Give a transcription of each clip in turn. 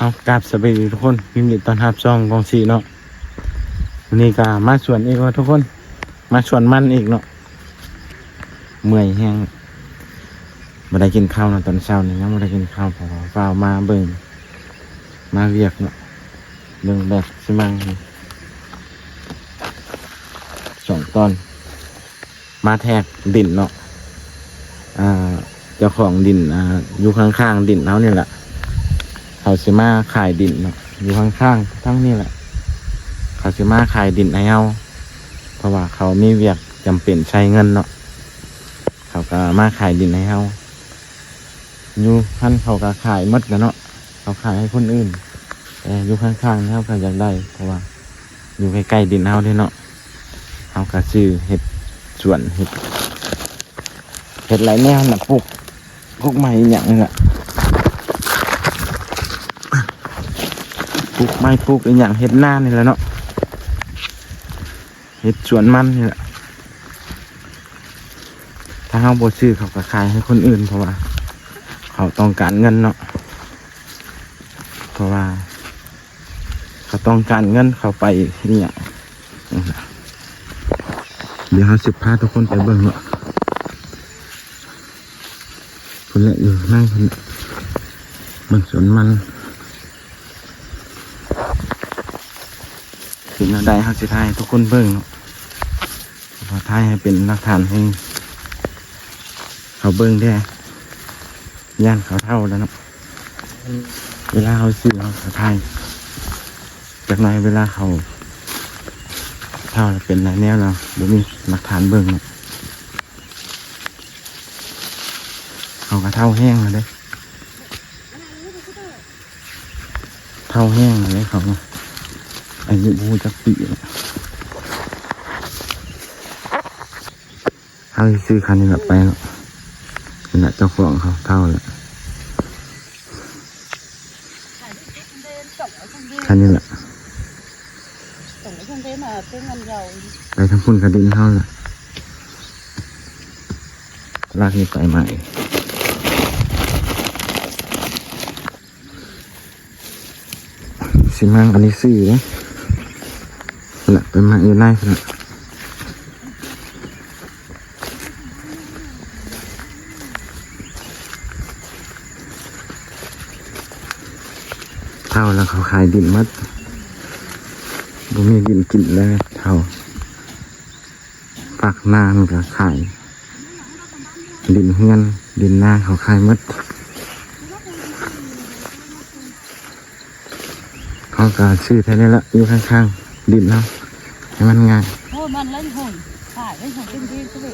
เอากราบสวัสดีทุกคนยินดีต้อนรับช่องกองสีเนาะวันนี้ก็มาสวนอีกว่าทุกคนมาสวนมันอีกเนาะเมื่อยแห้งมาได้กินข้าวนะตอนเช้านี่นะมาได้กินข้าวพอเปล่ามาเบิ่งมาเวียกเนาะเบิ่งแบบสิมัง2 ตอนมาแทกดินเนาะเจ้าของดินอยู่ข้างๆดินเขานี่แหละเขาสิมาขายดินเนาะอยู่ข้างๆทั้งนี่แหละเขาสิมาขายดินให้เอาเพราะว่าเขามีเวียกจำเป็นใช้เงินเนาะเขาก็มาขายดินให้เอาอยู่ท่านเขาก็ขายหมดกันเนาะเขาขายให้คนอื่นแต่อยู่ข้างๆเขาก็อยากได้เพราะว่าอยู่ใกล้ๆดินเขาด้วยเนาะเขาก็ซื้อเห็ดสวนเห็ดหลายแนวน่ะปลูกไม้อย่างนี้แหละปลูกไม้ปลูกอย่างเห็ดหน้านี่แหละเนาะเห็ดสวนมันนี่แหละถ้าเขาบ่ซื้อเขาก็ขายให้คนอื่นเพราะว่าเขาต้องการเงินเนาะเพราะว่าเขาต้องการเงินเขาไปเนี่ยเดี๋ยวเขาสิพาทุกคนไปเบิ่งเนาะคนละอยู่นั่งคนเบิ่งสวนมันสิ่งใดเขาสิทายทุกคนเบิ่งเนาะพอทายให้เป็นหลักฐานให้เขาเบิ่งได้ย่านเขาเท่าแล้วเนาะเวลาเขาซื้อเขาทายจากนั้นเวลาเขาเท่าเป็นอะไรแนวเราเดี๋ยวมีหลักฐานเบิ่งเนาะเขาก็เท่าแห้งเลยเท่าแห้งเลยเขาอายุบูจักปีเขาซื้อคันนี้แบบไปเนาะเป็นเจ้าของเขาเท่าแหละคันนี้แหละไปทำพุ่นกระดิ่งเท่าแหละลากนี้ไปใหม่สิมังอันนี้ซื้อเนี่ยแหละเป็นมาอยู่ในขนาดเท่าแล้วเขาขายดินมัดบ่มีดินกินเลยเท่าปากนานก็ขายดินเฮือนดินนาเขาขายมัดเขาก็ซื้อแค่นี้ละอยู่ข้างๆดินเขาให้มันง่ายโอ้มันเล่นหุ่นขายเล่นหุ่นเป็นดีก็เลย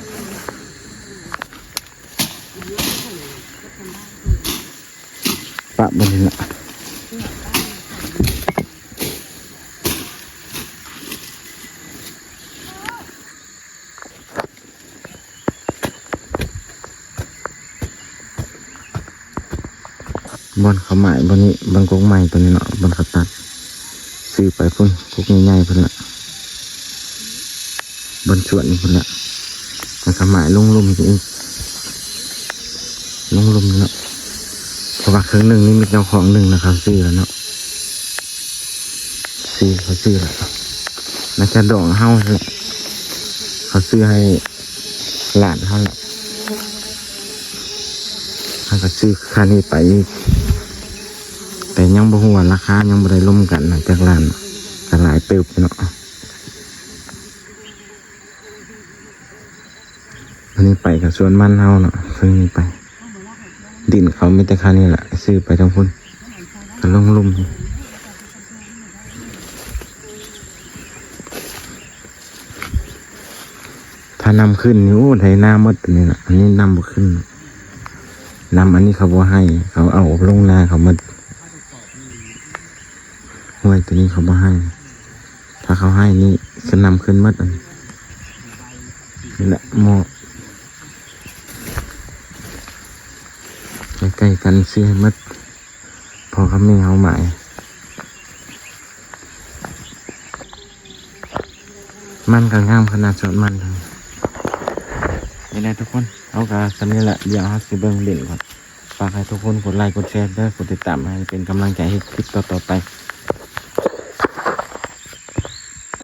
ปะบนนี้ละบนเขาใหม่บนนี้บนกงใหม่ตัวนี้เนาะบนเขาตัดซื้อไปพุ่นกุกใหญ่ๆพุ่นละบนสวนพุ่นละมันเขาใหม่ลงลุ่มจริงลงลุ่มเนาะเพราะว่าเครื่องหนึ่งนี่มีเจ้าของหนึ่งนะครับซื้อแล้วเนาะซื้อเขาซื้อแล้วน่าจะดองเฮ้าแหละเขาซื้อให้หลานเขาแหละเขาก็ซื้อค่านี้ไปแต่ยังบ่ฮู้ว่าราคายังบ่ได้ล่มกันนะจากร้านก็หลายเติบเนาะอันนี้ไปกับสวนมันเฮาเนาะซึ่งนี้ไปดินเขามีแต่ค่านี้แหละซื้อไปทั้งพุ่นก็ลงลุ่มถ้านำขึ้นนี่โอ้ไถนาหมดนี่แหละอันนี้นำบ่ขึ้นนำอันนี้เขาบ่ให้เขาเอาลงนาเขามาห้วยตัวนี้เขาบ่ให้ถ้าเขาให้นี่จะนำขึ้นมัดนี่แหละหม้อใกล้ๆกันซื้อให้มัดพอเขาไม่เอาหมายมันก็งามขนาดสดมันนี่แหละทุกคนเอากระสันนี่แหละเดี๋ยวเขาสิเบิ่งเล่นก่อน ฝากให้ทุกคนกดไลค์กดแชร์เด้อกดติดตามให้เป็นกำลังใจให้คลิปต่อๆไป